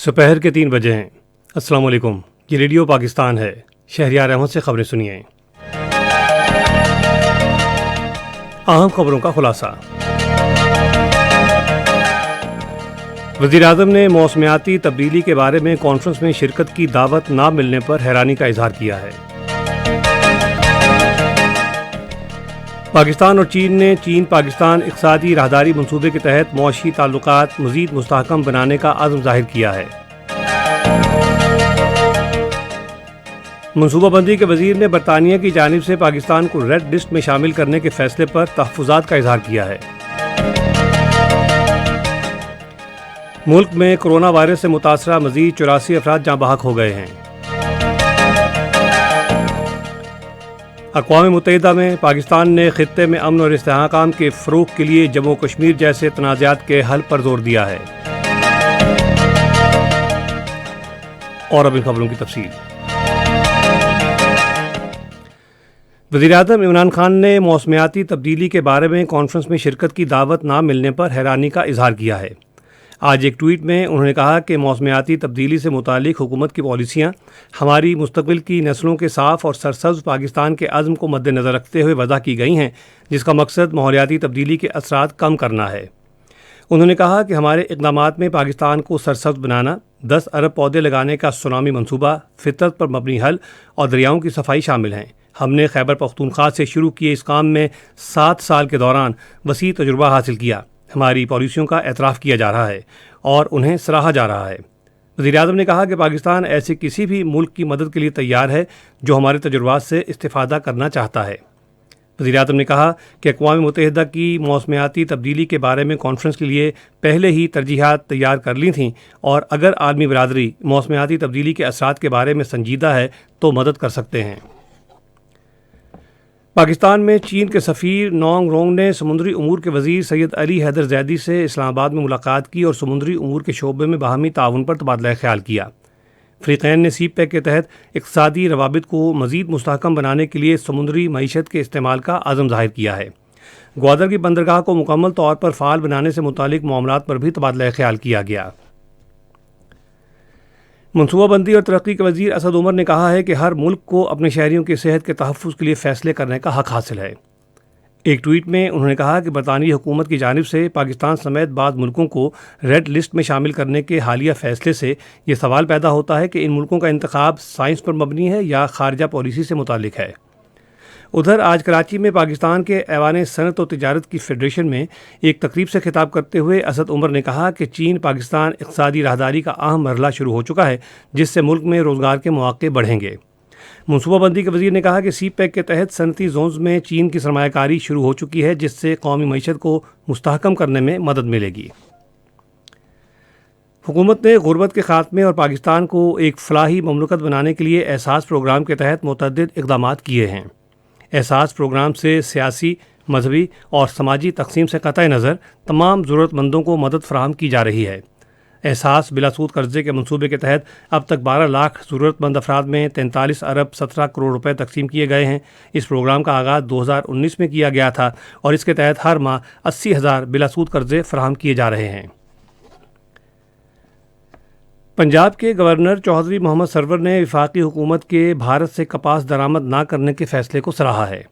दोपहर के 3 बजे हैं। अस्सलाम वालेकुम। ये रेडियो पाकिस्तान है। शहरियार अहमद से खबरें सुनिए। अहम खबरों का खुलासा। वज़ीर-ए-आज़म ने मौसमियाती तब्दीली के बारे में कॉन्फ्रेंस में शिरकत की दावत ना मिलने पर हैरानी का इजहार किया है। पाकिस्तान और चीन ने चीन पाकिस्तान इक़्तिसादी राहदारी मंसूबे के तहत मुआशी ताल्लुकात मज़ीद मुस्तहकम बनाने का अज़्म ज़ाहिर किया है। मनसूबाबंदी के वज़ीर ने बरतानिया की जानिब से पाकिस्तान को रेड लिस्ट में शामिल करने के फैसले पर तहफ़्फ़ुज़ात का इजहार किया है। मुल्क में कोरोना वायरस से मुतासरा मज़ीद 84 अफराद जाँ बहक हो गए हैं। अक़वाम मुत्तहिदा में पाकिस्तान ने ख़ित्ते में अमन और इस्तेहकाम के फ़रोग़ के लिए जम्मू कश्मीर जैसे तनाज़ात के हल पर जोर दिया है। और अब इन खबरों की तफसील। वज़ीर-ए-आज़म इमरान खान ने मौसमियाती तब्दीली के बारे में कॉन्फ्रेंस में शिरकत की दावत ना मिलने पर हैरानी का इजहार किया है। आज एक ट्वीट में उन्होंने कहा कि मौसमियाती तब्दीली से मुतालिक हुकूमत की पॉलिसियाँ हमारी मुस्तक़बिल की नस्लों के साफ़ और सरसब्ज़ पाकिस्तान के अज़्म को मद्देनज़र रखते हुए वज़ा की गई हैं, जिसका मकसद माहौलियाती तब्दीली के असरात कम करना है। उन्होंने कहा कि हमारे इक़दामात में पाकिस्तान को सरसब्ज़ बनाना, 10 अरब पौधे लगाने का सुनामी मनसूबा, फितरत पर मबनी हल और दरियाओं की सफाई शामिल हैं। हमने खैबर पख्तूनख्वा से शुरू किए इस काम में 7 साल के दौरान वसी तजुर्बा हासिल किया। हमारी पॉलिसियों का एतराफ़ किया जा रहा है और उन्हें सराहा जा रहा है। वज़ीर-ए-आज़म ने कहा कि पाकिस्तान ऐसे किसी भी मुल्क की मदद के लिए तैयार है जो हमारे तजुर्बात से इस्तिफ़ादा करना चाहता है। वज़ीर-ए-आज़म ने कहा कि अक़वाम मुत्तहिदा की मौसमियाती तब्दीली के बारे में कॉन्फ्रेंस के लिए पहले ही तरजीहात तैयार कर ली थीं और अगर आलमी बरादरी मौसमियाती तब्दीली के असरात के बारे में संजीदा है तो मदद कर सकते हैं। पाकिस्तान में चीन के सफ़ीर नोंग रोंग ने समुद्री उमूर के वज़ीर सैयद अली हैदर ज़ैदी से इस्लामाबाद में मुलाकात की और समुद्री उमूर के शोबे में बाहमी ताउन पर तबादला ख्याल किया। फ़रीक़ैन ने सीपैक के तहत इक़्तिसादी रवाबित को मज़ीद मुस्तहकम बनाने के लिए समुद्री मईशत के इस्तेमाल का अज़्म ज़ाहिर किया है। ग्वादर की बंदरगाह को मुकम्मल तौर पर फ़ाल बनाने से मुतालिक मामलात पर भी तबादला ख्याल किया गया। मनसूबाबंदी और तरक्की के वज़ीर असद उमर ने कहा है कि हर मुल्क को अपने शहरियों की सेहत के तहफ़्फ़ुज़ के लिए फ़ैसले करने का हक़ हासिल है। एक ट्वीट में उन्होंने कहा कि बरतानवी हुकूमत की जानिब से पाकिस्तान समेत बाद मुल्कों को रेड लिस्ट में शामिल करने के हालिया फ़ैसले से ये सवाल पैदा होता है कि इन मुल्कों का इंतखाब साइंस पर मबनी है या खारजा पॉलिसी से मुतालिक है। उधर आज कराची में पाकिस्तान के ऐवान सनत और तिजारत की फेडरेशन में एक तकरीब से खिताब करते हुए असद उमर ने कहा कि चीन पाकिस्तान इक़्तिसादी राहदारी का अहम मरहला शुरू हो चुका है, जिससे मुल्क में रोज़गार के मौक़े बढ़ेंगे। मनसूबाबंदी के वज़ीर ने कहा कि सीपैक के तहत सनती जोन्स में चीन की सरमायाकारी शुरू हो चुकी है, जिससे कौमी मईशत को मुस्तहकम करने में मदद मिलेगी। हुकूमत ने गुर्बत के खात्मे और पाकिस्तान को एक फलाही ममलकत बनाने के लिए एहसास प्रोग्राम के तहत मुतअद्दिद इक़दामात किए हैं। एहसास प्रोग्राम से सियासी, मजहबी और समाजी तकसीम से क़तई नज़र तमाम ज़रूरतमंदों को मदद फ़राहम की जा रही है। एहसास बिलासूद कर्ज़े के मंसूबे के तहत अब तक 12 लाख ज़रूरतमंद अफराद में 43 अरब 17 करोड़ रुपए तकसीम किए गए हैं। इस प्रोग्राम का आगाज़ 2019 में किया गया था और इसके तहत हर माह 80,000 बिलासूद कर्ज़े फ़राहम किए जा रहे हैं। पंजाब के गवर्नर चौधरी मोहम्मद सरवर ने वफाकी हुकूमत के भारत से कपास दरामद ना करने के फ़ैसले को सराहा है।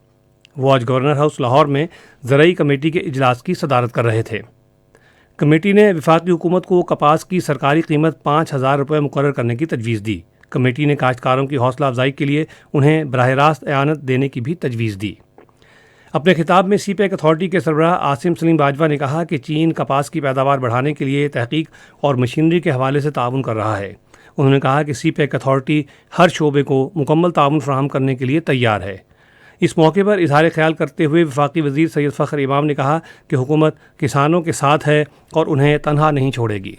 वो आज गवर्नर हाउस लाहौर में ज़रई कमेटी के इजलास की सदारत कर रहे थे। कमेटी ने वफाकी हुकूमत को कपास की सरकारी कीमत 5,000 रुपये मुकर्रर करने की तजवीज़ दी। कमेटी ने काश्तकारों की हौसला अफजाई के लिए उन्हें बराह रास्त एआनत देने की भी तजवीज़ दी। अपने खिताब में सीपैक अथॉरिटी के सरबराह आसिम सलीम बाजवा ने कहा कि चीन कपास की पैदावार बढ़ाने के लिए तहकीक और मशीनरी के हवाले से ताउन कर रहा है। उन्होंने कहा कि सीपैक अथॉरिटी हर शोबे को मुकम्मल ताउन फराहम करने के लिए तैयार है। इस मौके पर इजहार ख्याल करते हुए वफाकी वज़ीर सैयद फ़ख्र इमाम ने कहा कि हुकूमत किसानों के साथ है और उन्हें तनहा नहीं छोड़ेगी।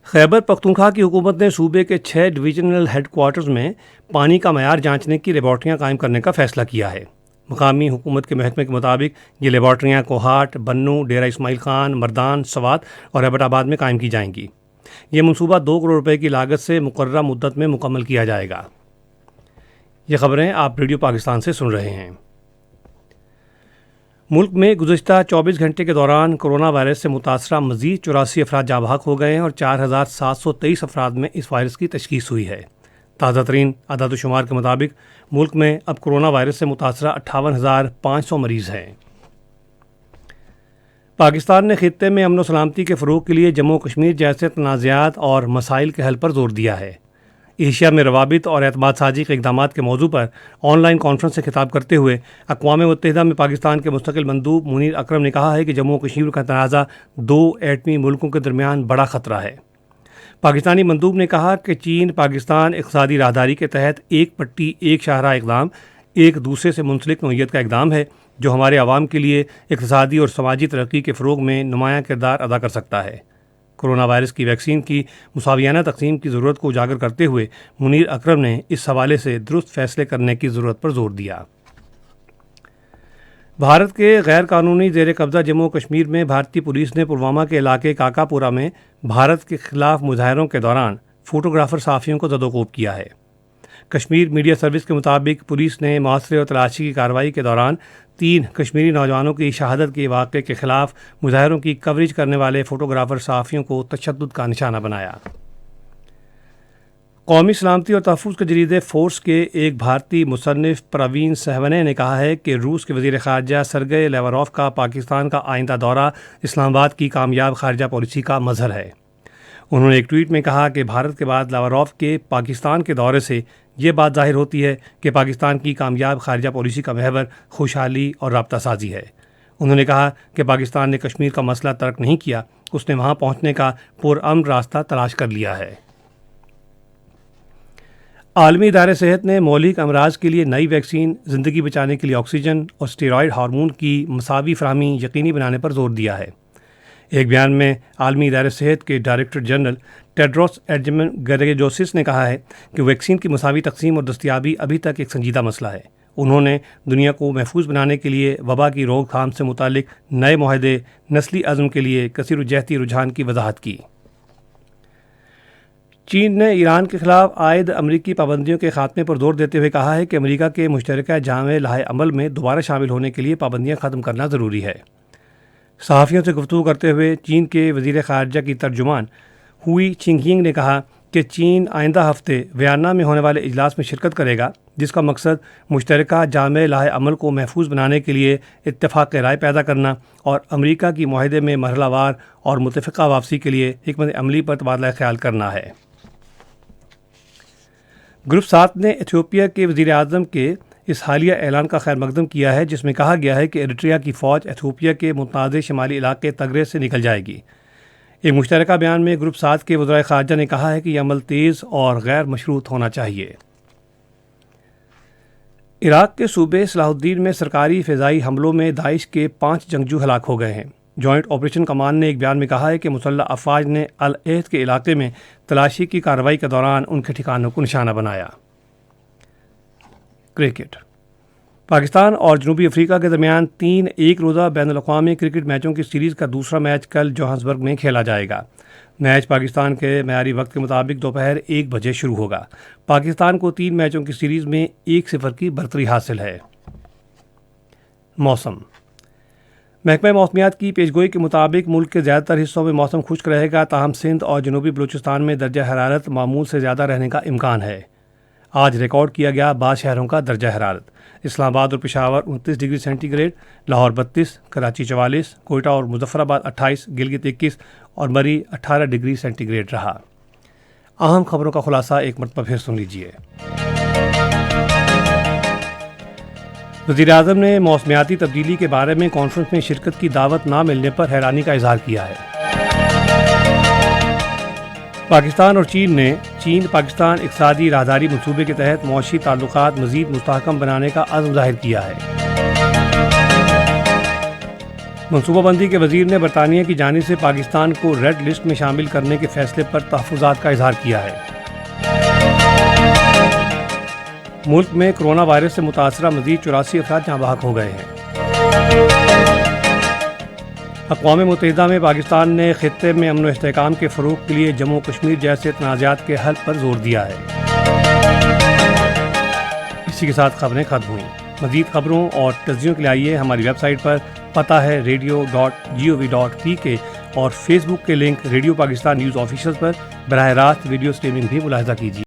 खैबर पख्तूनख्वा की हुकूमत ने सूबे के 6 डिवीजनल हेडक्वार्टर्स में पानी का मयार जांचने की लेबॉर्ट्रियाँ कायम करने का फ़ैसला किया है। मकामी हुकूमत के महकमे के मुताबिक ये लेबॉर्ट्रियाँ कोहाट, बन्नू, डेरा इस्माइल खान, मर्दान, सवात और एबटाबाद में कायम की जाएंगी। ये मनसूबा 2 करोड़ रुपए की लागत से मुकर्ररा मुद्दत में मुकम्मल किया जाएगा। ये खबरें आप रेडियो पाकिस्तान से सुन रहे हैं। ملک میں گزشتہ 24 گھنٹے کے دوران کرونا وائرس سے متاثرہ مزید 84 افراد جاں بحق ہو گئے ہیں اور 4723 افراد میں اس وائرس کی تشخیص ہوئی ہے۔ تازہ ترین اعداد و شمار کے مطابق ملک میں اب کرونا وائرس سے متاثرہ 58,500 مریض ہیں۔ پاکستان نے خطے میں امن و سلامتی کے فروغ کے لیے جموں و کشمیر جیسے تنازعات اور مسائل کے حل پر زور دیا ہے۔ ایشیا میں روابط اور اعتماد سازی کے اقدامات کے موضوع پر آن لائن کانفرنس سے خطاب کرتے ہوئے اقوام متحدہ میں پاکستان کے مستقل مندوب منیر اکرم نے کہا ہے کہ جموں و کشمیر کا تنازع دو ایٹمی ملکوں کے درمیان بڑا خطرہ ہے۔ پاکستانی مندوب نے کہا کہ چین پاکستان اقتصادی راہداری کے تحت ایک پٹی ایک شاہراہ اقدام ایک دوسرے سے منسلک نوعیت کا اقدام ہے جو ہمارے عوام کے لیے اقتصادی اور سماجی ترقی کے فروغ میں نمایاں کردار ادا کر سکتا ہے۔ کرونا وائرس کی ویکسین کی مساویانہ تقسیم کی ضرورت کو اجاگر کرتے ہوئے منیر اکرم نے اس حوالے سے درست فیصلے کرنے کی ضرورت پر زور دیا۔ بھارت کے غیر قانونی زیر قبضہ جموں و کشمیر میں بھارتی پولیس نے پلوامہ کے علاقے کاکا پورہ میں بھارت کے خلاف مظاہروں کے دوران فوٹوگرافر صحافیوں کو زد و کوب کیا ہے۔ کشمیر میڈیا سروس کے مطابق پولیس نے محاصرے اور تلاشی کی کارروائی کے دوران 3 کشمیری نوجوانوں کی شہادت کے واقعے کے خلاف مظاہروں کی کوریج کرنے والے فوٹوگرافر صحافیوں کو تشدد کا نشانہ بنایا۔ قومی سلامتی اور تحفظ کے جریدے فورس کے ایک بھارتی مصنف پروین سہونے نے کہا ہے کہ روس کے وزیر خارجہ سرگئی لیواروف کا پاکستان کا آئندہ دورہ اسلام آباد کی کامیاب خارجہ پالیسی کا مظہر ہے۔ انہوں نے ایک ٹویٹ میں کہا کہ بھارت کے بعد لیواروف کے پاکستان کے دورے سے یہ بات ظاہر ہوتی ہے کہ پاکستان کی کامیاب خارجہ پالیسی کا محور خوشحالی اور رابطہ سازی ہے۔ انہوں نے کہا کہ پاکستان نے کشمیر کا مسئلہ ترک نہیں کیا، اس نے وہاں پہنچنے کا پرامن راستہ تلاش کر لیا ہے۔ عالمی ادارہ صحت نے مولک امراض کے لیے نئی ویکسین، زندگی بچانے کے لیے آکسیجن اور اسٹیرائڈ ہارمون کی مساوی فراہمی یقینی بنانے پر زور دیا ہے۔ ایک بیان میں عالمی ادارہ صحت کے ڈائریکٹر جنرل ٹیڈروس ایڈھنم گھیبریئیسس نے کہا ہے کہ ویکسین کی مساوی تقسیم اور دستیابی ابھی تک ایک سنجیدہ مسئلہ ہے۔ انہوں نے دنیا کو محفوظ بنانے کے لیے وبا کی روک تھام سے متعلق نئے معاہدے نسلی عزم کے لیے کثیر الجہتی رجحان کی وضاحت کی۔ چین نے ایران کے خلاف عائد امریکی پابندیوں کے خاتمے پر زور دیتے ہوئے کہا ہے کہ امریکہ کے مشترکہ جامع لائحہ عمل میں دوبارہ شامل ہونے کے لیے پابندیاں ختم کرنا ضروری ہے۔ صحافیوں سے گفتگو کرتے ہوئے چین کے وزیر خارجہ کی ترجمان ہوئی چنگینگ نے کہا کہ چین آئندہ ہفتے ویانا میں ہونے والے اجلاس میں شرکت کرے گا جس کا مقصد مشترکہ جامع لائحہ عمل کو محفوظ بنانے کے لیے اتفاق رائے پیدا کرنا اور امریکہ کی معاہدے میں مرحلہ وار اور متفقہ واپسی کے لیے حکمت عملی پر تبادلہ خیال کرنا ہے۔ گروپ 7 نے ایتھوپیا کے وزیر اعظم کے اس حالیہ اعلان کا خیر مقدم کیا ہے جس میں کہا گیا ہے کہ ایریٹریا کی فوج ایتھوپیا کے متنازع شمالی علاقے تگرے سے نکل جائے گی۔ ایک مشترکہ بیان میں گروپ 7 کے وزرائے خارجہ نے کہا ہے کہ یہ عمل تیز اور غیر مشروط ہونا چاہیے۔ عراق کے صوبے صلاح الدین میں سرکاری فضائی حملوں میں داعش کے 5 جنگجو ہلاک ہو گئے ہیں۔ جوائنٹ آپریشن کمان نے ایک بیان میں کہا ہے کہ مسلح افواج نے العہد کے علاقے میں تلاشی کی کارروائی کے دوران ان کے ٹھکانوں کو نشانہ بنایا۔ کرکٹ۔ پاکستان اور جنوبی افریقہ کے درمیان 3 ایک روزہ بین الاقوامی کرکٹ میچوں کی سیریز کا دوسرا میچ کل جوہانسبرگ میں کھیلا جائے گا۔ میچ پاکستان کے معیاری وقت کے مطابق دوپہر 1 بجے شروع ہوگا۔ پاکستان کو 3 میچوں کی سیریز میں 1-0 کی برتری حاصل ہے۔ موسم۔ محکمہ موسمیات کی پیشگوئی کے مطابق ملک کے زیادہ تر حصوں میں موسم خشک رہے گا، تاہم سندھ اور جنوبی بلوچستان میں درجہ حرارت معمول سے زیادہ رہنے کا امکان ہے۔ آج ریکارڈ کیا گیا بعض شہروں کا درجہ حرارت۔ اسلام آباد اور Peshawar 29 degree centigrade, Lahore 32، Karachi 44، Quetta اور مظفر آباد 28، گلگت 21 اور مری 18 ڈگری سینٹی گریڈ رہا۔ اہم خبروں کا خلاصہ ایک مرتبہ پھر سن لیجیے۔ وزیر اعظم نے موسمیاتی تبدیلی کے بارے میں کانفرنس میں شرکت کی دعوت نہ ملنے پر حیرانی کا اظہار کیا ہے۔ پاکستان اور چین نے چین پاکستان اقتصادی راہداری منصوبے کے تحت معاشی تعلقات مزید مستحکم بنانے کا عزم ظاہر کیا ہے۔ منصوبہ بندی کے وزیر نے برطانیہ کی جانب سے پاکستان کو ریڈ لسٹ میں شامل کرنے کے فیصلے پر تحفظات کا اظہار کیا ہے۔ ملک میں کرونا وائرس سے متاثرہ مزید 84 افراد جاں بحق ہو گئے ہیں۔ اقوام متحدہ میں پاکستان نے خطے میں امن و استحکام کے فروغ کے لیے جموں و کشمیر جیسے تنازعات کے حل پر زور دیا ہے۔ اسی کے ساتھ خبریں ختم ہوئیں۔ مزید خبروں اور تجزیوں کے لیے آئیے ہماری ویب سائٹ پر، پتہ ہے radio.gov.pk، اور فیس بک کے link radio Pakistan news official پر براہ راست ویڈیو اسٹریمنگ بھی ملاحظہ کیجیے۔